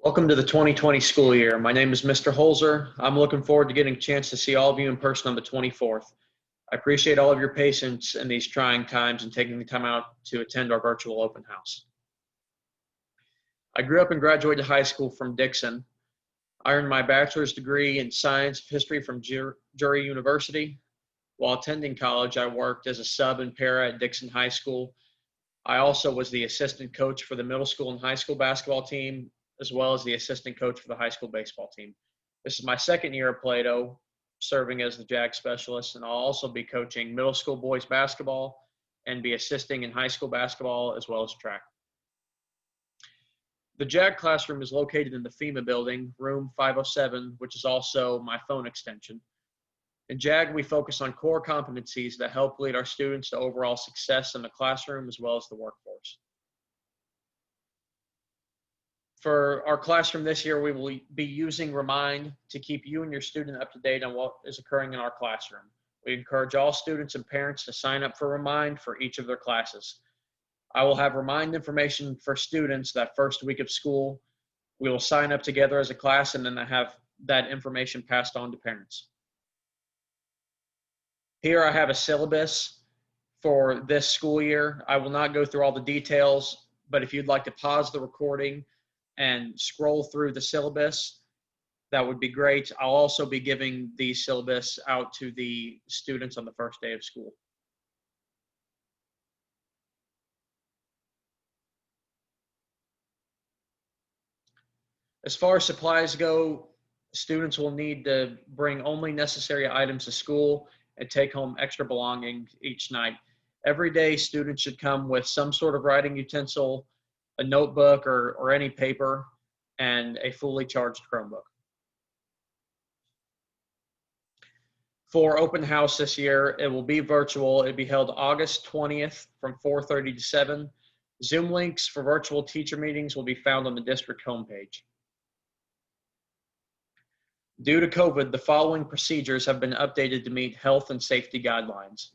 Welcome to the 2020 school year. My name is Mr. Holzer. I'm looking forward to getting a chance to see all of you in person on the 24th. I appreciate all of your patience in these trying times and taking the time out to attend our virtual open house. I grew up and graduated high school from Dixon. I earned my bachelor's degree in science of history from Drury University. While attending college, I worked as a sub and para at Dixon High School. I also was the assistant coach for the middle school and high school basketball team, as well as the assistant coach for the high school baseball team. This is my second year at Plato, serving as the JAG specialist, and I'll also be coaching middle school boys basketball and be assisting in high school basketball as well as track. The JAG classroom is located in the FEMA building, room 507, which is also my phone extension. In JAG, we focus on core competencies that help lead our students to overall success in the classroom as well as the workforce. For our classroom this year, we will be using Remind to keep you and your student up to date on what is occurring in our classroom. We encourage all students and parents to sign up for Remind for each of their classes. I will have Remind information for students that first week of school. We will sign up together as a class and then have that information passed on to parents. Here I have a syllabus for this school year. I will not go through all the details, but if you'd like to pause the recording and scroll through the syllabus, that would be great. I'll also be giving the syllabus out to the students on the first day of school. As far as supplies go, students will need to bring only necessary items to school and take home extra belongings each night. Every day, students should come with some sort of writing utensil, a notebook or any paper, and a fully charged Chromebook. For open house this year, it will be virtual. It'll be held August 20th from 4:30 to 7. Zoom links for virtual teacher meetings will be found on the district homepage. Due to COVID, the following procedures have been updated to meet health and safety guidelines.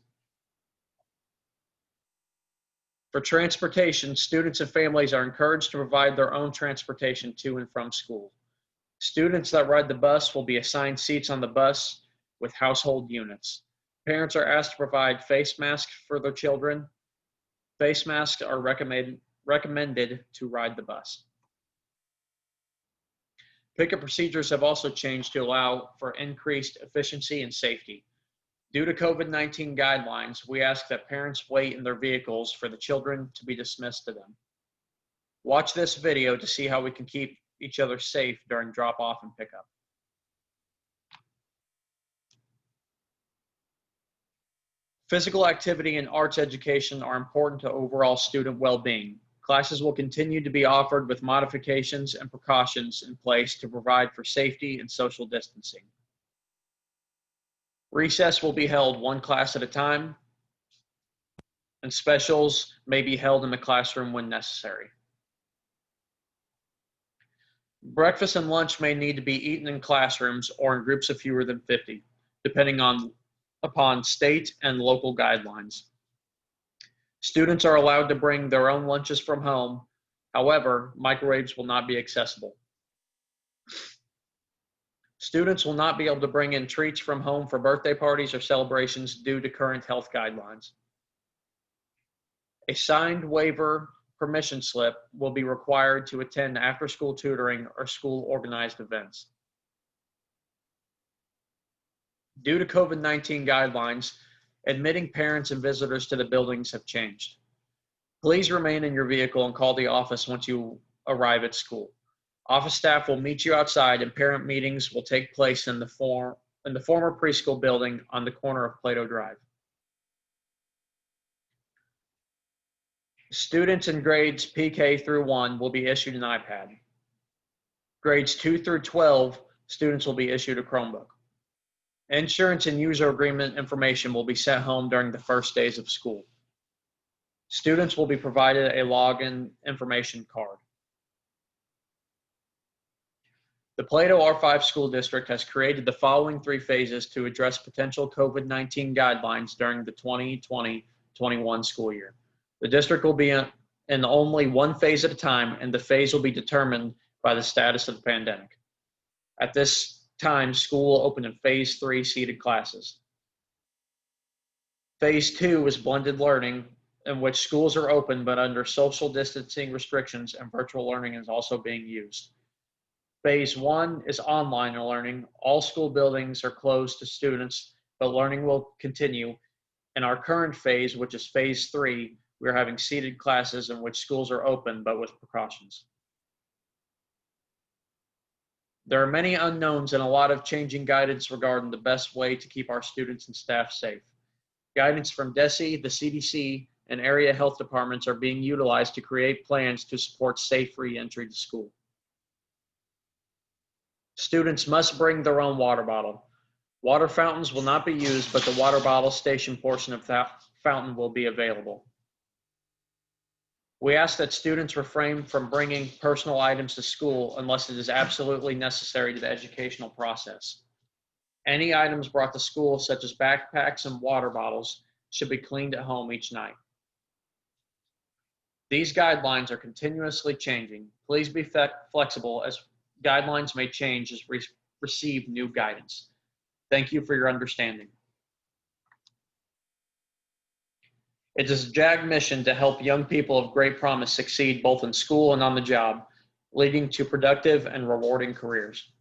For transportation, students and families are encouraged to provide their own transportation to and from school. Students that ride the bus will be assigned seats on the bus with household units. Parents are asked to provide face masks for their children. Face masks are recommended to ride the bus. Pickup procedures have also changed to allow for increased efficiency and safety. Due to COVID-19 guidelines, we ask that parents wait in their vehicles for the children to be dismissed to them. Watch this video to see how we can keep each other safe during drop-off and pickup. Physical activity and arts education are important to overall student well-being. Classes will continue to be offered with modifications and precautions in place to provide for safety and social distancing. Recess will be held one class at a time, and specials may be held in the classroom when necessary. Breakfast and lunch may need to be eaten in classrooms or in groups of fewer than 50, depending upon state and local guidelines. Students are allowed to bring their own lunches from home. However, microwaves will not be accessible. Students will not be able to bring in treats from home for birthday parties or celebrations due to current health guidelines. A signed waiver permission slip will be required to attend after-school tutoring or school-organized events. Due to COVID-19 guidelines, admitting parents and visitors to the buildings have changed. Please remain in your vehicle and call the office once you arrive at school. Office staff will meet you outside and parent meetings will take place in the former preschool building on the corner of Plato Drive. Students in grades PK through 1 will be issued an iPad. Grades 2 through 12, students will be issued a Chromebook. Insurance and user agreement information will be sent home during the first days of school. Students will be provided a login information card. The Plato R5 School District has created the following 3 phases to address potential COVID-19 guidelines during the 2020-21 school year. The district will be in only one phase at a time, and the phase will be determined by the status of the pandemic. At this time, school will open in Phase 3 seated classes. Phase 2 is blended learning, in which schools are open but under social distancing restrictions, and virtual learning is also being used. Phase 1 is online learning. All school buildings are closed to students, but learning will continue. In our current phase, which is Phase 3, we are having seated classes in which schools are open but with precautions. There are many unknowns and a lot of changing guidance regarding the best way to keep our students and staff safe. Guidance from DESE, the CDC, and area health departments are being utilized to create plans to support safe re-entry to school. Students must bring their own water bottle. Water fountains will not be used, but the water bottle station portion of that fountain will be available. We ask that students refrain from bringing personal items to school unless it is absolutely necessary to the educational process. Any items brought to school, such as backpacks and water bottles, should be cleaned at home each night. These guidelines are continuously changing. Please be flexible, as guidelines may change as we receive new guidance. Thank you for your understanding. It is a JAG mission to help young people of great promise succeed both in school and on the job, leading to productive and rewarding careers.